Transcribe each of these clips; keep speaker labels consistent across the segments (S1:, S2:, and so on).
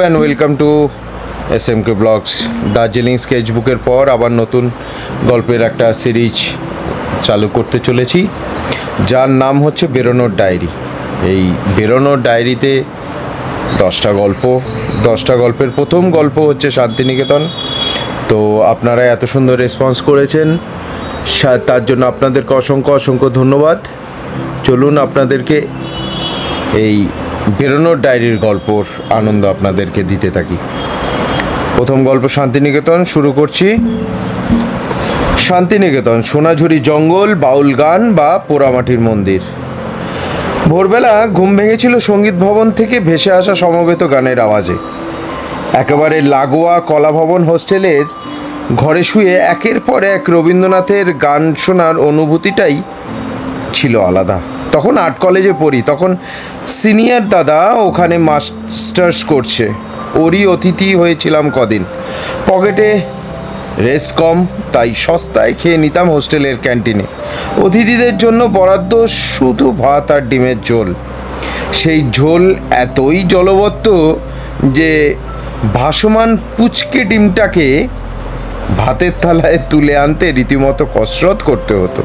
S1: And welcome to SMK vlogs. Darjeeling স্কেচবুকের পর আবার নতুন গল্পের একটা সিরিজ চালু করতে চলেছি, যার নাম হচ্ছে বেরোনোর ডায়েরি। এই বেরোনোর ডায়েরিতে 10টা গল্প। 10টা গল্পের প্রথম গল্প হচ্ছে শান্তিনিকেতন। তো আপনারা এত সুন্দর রেসপন্স করেছেন, তার জন্য আপনাদেরকে অসংখ্য অসংখ্য ধন্যবাদ। চলুন আপনাদেরকে এই বেরোনোর ডায়েরির গল্পর আনন্দ আপনাদেরকে দিতে থাকি। প্রথম গল্প শান্তিনিকেতন শুরু করছি। শান্তিনিকেতন, সোনাঝুরি জঙ্গল, বাউল গান বা পোড়ামাটির মন্দির। ভোরবেলা ঘুম ভেঙেছিল সঙ্গীত ভবন থেকে ভেসে আসা সমবেত গানের আওয়াজে। একেবারে লাগোয়া কলাভবন হোস্টেলের ঘরে শুয়ে একের পর এক রবীন্দ্রনাথের গান শোনার অনুভূতিটাই ছিল আলাদা। তখন আর্ট কলেজে পড়ি, তখন সিনিয়র দাদা ওখানে মাস্টার্স করছে। ওরই অতিথি হয়েছিলাম কদিন। পকেটে রেস্ট কম, তাই সস্তায় খেয়ে নিতাম হোস্টেলের ক্যান্টিনে। অতিথিদের জন্য বরাদ্দ শুধু ভাত আর ডিমের ঝোল। সেই ঝোল এতই জলবত্ত যে ভাসমান পুচকে ডিমটাকে ভাতের থালায় তুলে আনতে রীতিমতো কসরত করতে হতো।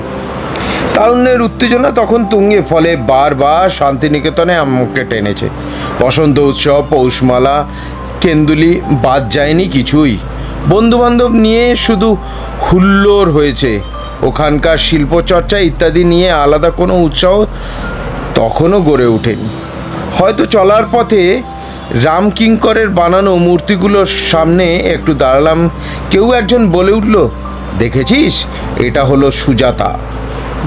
S1: তারুণ্যের উত্তেজনা তখন তুঙ্গে, ফলে বারবার শান্তিনিকেতনে আমাকে টেনেছে। বসন্ত উৎসব, পৌষমালা, কেন্দুলি বাদ যায়নি কিছুই। বন্ধুবান্ধব নিয়ে শুধু হুল্লোড় হয়েছে। ওখানকার শিল্পচর্চা ইত্যাদি নিয়ে আলাদা কোনো উৎসাহ তখনও গড়ে ওঠেনি। হয়তো চলার পথে রামকিঙ্করের বানানো মূর্তিগুলোর সামনে একটু দাঁড়ালাম, কেউ একজন বলে উঠল, দেখেছিস, এটা হলো সুজাতা।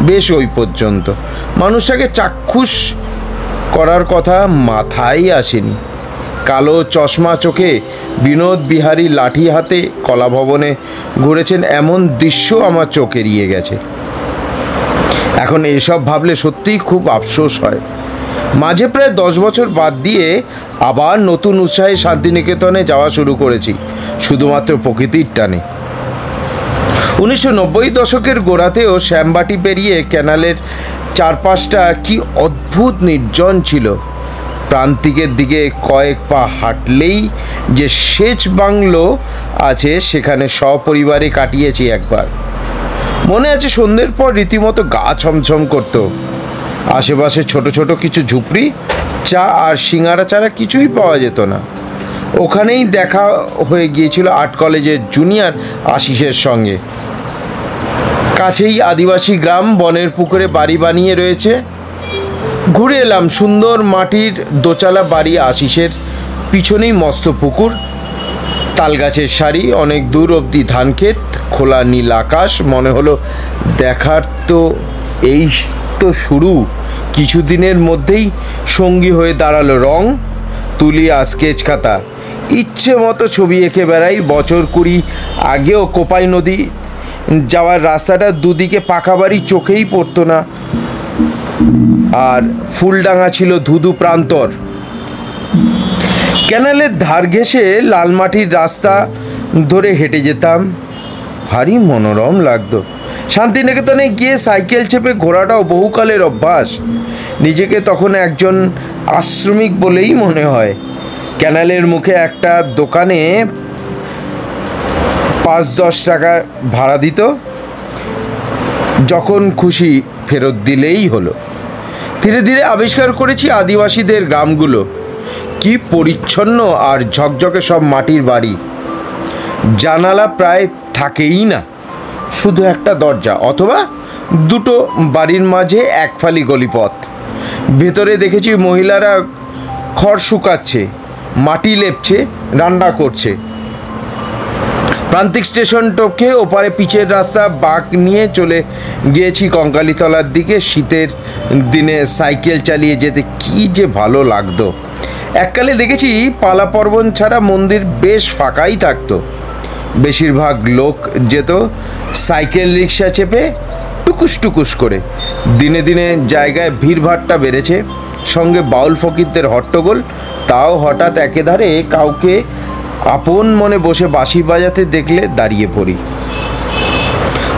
S1: বেশ, ওই পর্যন্ত। মানুষটাকে চাক্ষুষ করার কথা মাথায় আসেনি। কালো চশমা চোখে বিনোদ বিহারী লাঠি হাতে কলাভবনে ঘুরেছেন, এমন দৃশ্য আমার চোখ এড়িয়ে গেছে। এখন এসব ভাবলে সত্যিই খুব আফসোস হয়। মাঝে প্রায় 10 বছর বাদ দিয়ে আবার নতুন উৎসাহে শান্তিনিকেতনে যাওয়া শুরু করেছি, শুধুমাত্র প্রকৃতির টানে। 1990 দশকের গোড়াতেও শ্যামবাটি পেরিয়ে ক্যানালের চারপাশটা কি অদ্ভুত নির্জন ছিল। প্রান্তিকের দিকে কয়েক পা হাঁটলেই যে সেচ বাংলো আছে, সেখানে সপরিবারে কাটিয়েছি একবার। মনে আছে, সন্ধ্যের পর রীতিমতো গা ছমছম করতো। আশেপাশে ছোট ছোট কিছু ঝুপড়ি, চা আর সিঙ্গারা ছাড়া কিছুই পাওয়া যেত না। ওখানেই দেখা হয়ে গিয়েছিল আর্ট কলেজের জুনিয়র আশিসের সঙ্গে। কাছেই আদিবাসী গ্রাম, বনের পুকুরে বাড়ি বানিয়ে রয়েছে। ঘুরে এলাম সুন্দর মাটির দোচালা বাড়ি আশিসের, পিছনেই মস্ত পুকুর, তালগাছের সারি, অনেক দূর অবধি ধানক্ষেত, খোলা নীল আকাশ। মনে হলো দেখার তো এই তো শুরু। কিছুদিনের মধ্যেই সঙ্গী হয়ে দাঁড়ালো রং, তুলি আর স্কেচ খাতা। ইচ্ছে মতো ছবি এঁকে বেড়াই। বছর 20 আগেও কোপাই নদী যাওয়ার রাস্তাটা দুদিকে পাকা বাড়ি, চোখেই পড়তো না। আর ফুলডাঙ্গা ছিল ধুধু প্রান্তর। ক্যানালের ধার ঘেঁষে লাল মাটির রাস্তা ধরে হেঁটে যেতাম, ভারী মনোরম লাগতো। শান্তিনিকেতনে গিয়ে সাইকেল চেপে ঘোরাটাও বহুকালের অভ্যাস। নিজেকে তখন একজন আশ্রমিক বলেই মনে হয়। ক্যানালের মুখে একটা দোকানে 5-10 টাকা ভাড়া দিত, যখন খুশি ফেরত দিলেই হলো। ধীরে ধীরে আবিষ্কার করেছি আদিবাসীদের গ্রামগুলো কি পরিচ্ছন্ন আর ঝকঝকে সব মাটির বাড়ি। জানালা প্রায় থাকেই না, শুধু একটা দরজা অথবা দুটো, বাড়ির মাঝে এক ফালি গলিপথ। ভেতরে দেখেছি মহিলারা খড় শুকাচ্ছে, মাটি লেপছে, রান্না করছে। প্রান্তিক স্টেশন টপকে ওপারে পিচের রাস্তা বাঁক নিয়ে চলে গিয়েছি কঙ্কালীতলার দিকে। শীতের দিনে সাইকেল চালিয়ে যেতে কি যে ভালো লাগতো। এককালে দেখেছি পালা পর্বণ ছাড়া মন্দির বেশ ফাঁকাই থাকতো। বেশিরভাগ লোক যেত সাইকেল রিক্সা চেপে, টুকুস টুকুস করে। দিনে দিনে জায়গায় ভিড়ভাট্টা বেড়েছে, সঙ্গে বাউল ফকিরদের হট্টগোল। তাও হঠাৎ একেধারে কাউকে আপন মনে বসে বাঁশি বাজাতে দেখলে দাঁড়িয়ে পড়ি।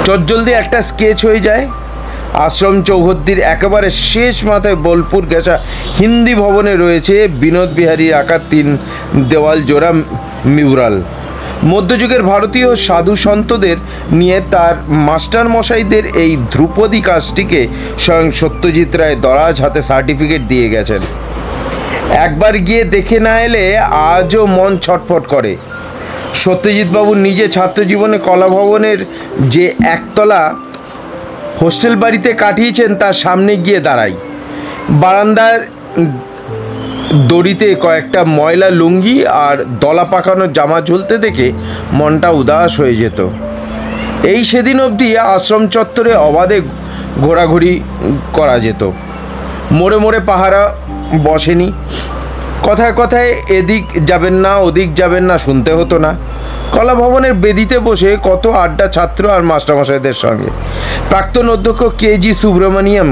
S1: চটজলদি একটা স্কেচ হয়ে যায়, আশ্রম চৌহদ্দির একেবারে শেষ মাথায় বোলপুর ঘেঁষা হিন্দি ভবনে রয়েছে বিনোদ বিহারীর আঁকা 3 দেওয়াল জোড়া মিউরাল। মধ্যযুগের ভারতীয় সাধু সন্তদের নিয়ে তার মাস্টার মশাইদের এই ধ্রুপদী কাজটিকে স্বয়ং সত্যজিৎ রায় দরাজ হাতে সার্টিফিকেট দিয়ে গেছেন। একবার গিয়ে দেখে না এলে আজও মন ছটফট করে। সত্যজিৎবাবু নিজে ছাত্রজীবনে কলাভবনের যে একতলা হোস্টেল বাড়িতে কাটিয়েছেন তার সামনে গিয়ে দাঁড়াই। বারান্দার দড়িতে কয়েকটা ময়লা লুঙ্গি আর দলা পাকানো জামা ঝুলতে দেখে মনটা উদাস হয়ে যেত। এই সেদিন অবধি আশ্রম চত্বরে অবাধে ঘোরাঘুরি করা যেত। মোড়ে মোড়ে পাহারা বসেনি। কথায় কথায় এদিক যাবেন না ওদিক যাবেন না শুনতে হতো না। কলা ভবনের বেদিতে বসে কত আড্ডা ছাত্র আর মাস্টারমশাইদের সঙ্গে। প্রাক্তন অধ্যক্ষ কেজি সুব্রমণিয়াম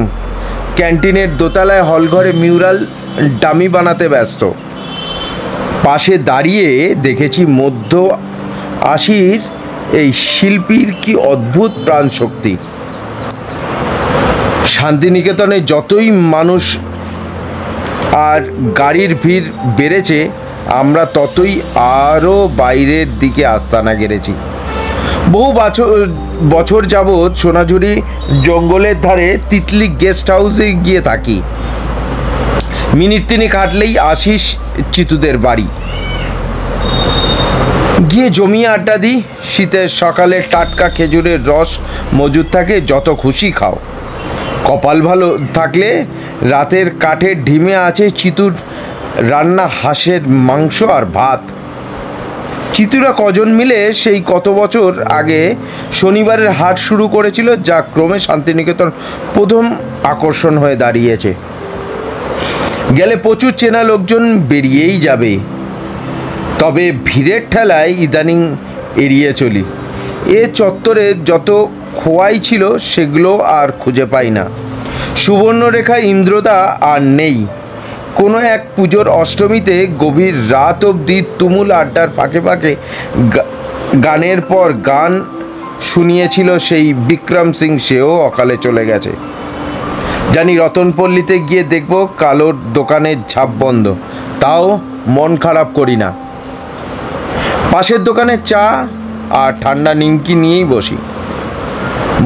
S1: ক্যান্টিনের দোতলায় হলঘরে মিউরাল ডামি বানাতে ব্যস্ত। পাশে দাঁড়িয়ে দেখেছি মধ্য 80-র এই শিল্পীর কি অদ্ভুত প্রাণশক্তি। শান্তিনিকেতনে যতই মানুষ আর গাড়ির ভিড় বেড়েছে আমরা ততই আরও বাইরের দিকে আস্তানা গেড়েছি। বহু বছর যাবৎ সোনাঝুরি জঙ্গলের ধারে তিতলি গেস্ট হাউসে গিয়ে থাকি। মিনিট 3 হাঁটলেই আশিস চিতুদের বাড়ি। গিয়ে জমিয়ে আড্ডা দিই। শীতের সকালে টাটকা খেজুরের রস মজুদ থাকে, যত খুশি খাও। কপাল ভালো থাকলে রাতের কাঠের ঢিমে আছে চিতুর রান্না হাঁসের মাংস আর ভাত। চিতুরা কজন মিলে সেই কত বছর আগে শনিবারের হাট শুরু করেছিল, যা ক্রমে শান্তিনিকেতন প্রথম আকর্ষণ হয়ে দাঁড়িয়েছে। গেলে প্রচুর চেনা লোকজন বেরিয়েই যাবে, তবে ভিড়ের ঠেলায় ইদানিং এড়িয়ে চলি। এ চত্বরে যত খোয়াই ছিল সেগুলো আর খুঁজে পাই না। সুবর্ণরেখা ইন্দ্রদা আর নেই। কোনো এক পুজোর অষ্টমীতে গভীর রাত অবধি তুমুল আড্ডার ফাঁকে ফাঁকে গানের পর গান শুনিয়েছিল সেই বিক্রম সিং, সেও অকালে চলে গেছে। জানি রতনপল্লীতে গিয়ে দেখব কালোর দোকানের ঝাঁপ বন্ধ, তাও মন খারাপ করি না। পাশের দোকানে চা আর ঠান্ডা নিমকি নিয়েই বসি।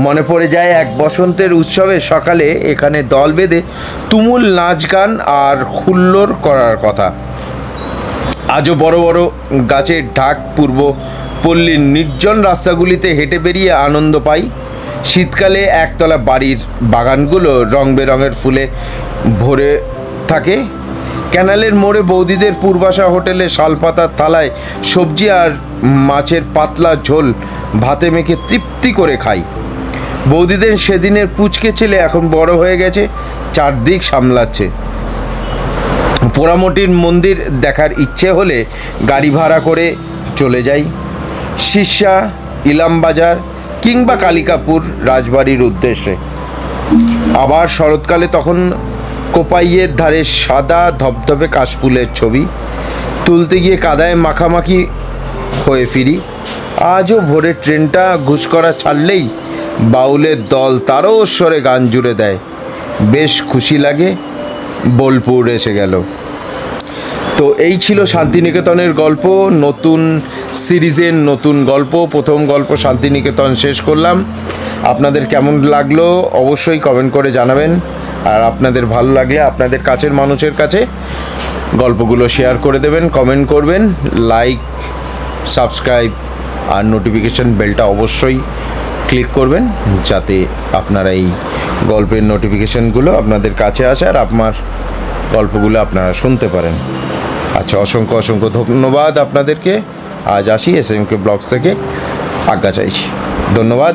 S1: মনে পড়ে যায় এক বসন্তের উৎসবের সকালে এখানে দল বেঁধে তুমুল নাচ গান আর হুল্লোড় করার কথা। আজও বড় বড় গাছের ঢাক পূর্ব পল্লীর নির্জন রাস্তাগুলিতে হেঁটে বেরিয়ে আনন্দ পাই। শীতকালে একতলা বাড়ির বাগানগুলো রং বেরঙের ফুলে ভরে থাকে। ক্যানালের মোড়ে বৌদিদের পূর্বাশা হোটেলে শালপাতার থালায় সবজি আর মাছের পাতলা ঝোল ভাতে মেখে তৃপ্তি করে খাই। বৌদিদের সেদিনের পুচকে ছেলে এখন বড় হয়ে গেছে, চারদিক সামলাচ্ছে। পোড়ামাটির মন্দির দেখার ইচ্ছে হলে গাড়ি ভাড়া করে চলে যাই সিরসা, ইলামবাজার কিংবা কালিকাপুর রাজবাড়ির উদ্দেশ্যে। আবার শরৎকালে তখন কোপাইয়ের ধারে সাদা ধবধবে কাশফুলের ছবি তুলতে গিয়ে কাদায় মাখামাখি হয়ে ফিরি। আজও ভোরের ট্রেনটা ঘুষকরা ছাড়লেই বাউলের দল তারও স্বরে গান জুড়ে দেয়। বেশ খুশি লাগে, বোলপুর এসে গেল। তো এই ছিল শান্তিনিকেতনের গল্প, নতুন সিরিজের নতুন গল্প। প্রথম গল্প শান্তিনিকেতন শেষ করলাম। আপনাদের কেমন লাগলো অবশ্যই কমেন্ট করে জানাবেন। আর আপনাদের ভালো লাগলে আপনাদের কাছের মানুষের কাছে গল্পগুলো শেয়ার করে দেবেন, কমেন্ট করবেন, লাইক, সাবস্ক্রাইব আর নোটিফিকেশান বেলটা অবশ্যই ক্লিক করবেন, যাতে আপনারা এই গল্পের নোটিফিকেশানগুলো আপনাদের কাছে আসে আর আপনার গল্পগুলো আপনারা শুনতে পারেন। আচ্ছা, অসংখ্য অসংখ্য ধন্যবাদ আপনাদেরকে। আজ আসি SMK ব্লগস থেকে আজ্ঞা চাইছি। ধন্যবাদ।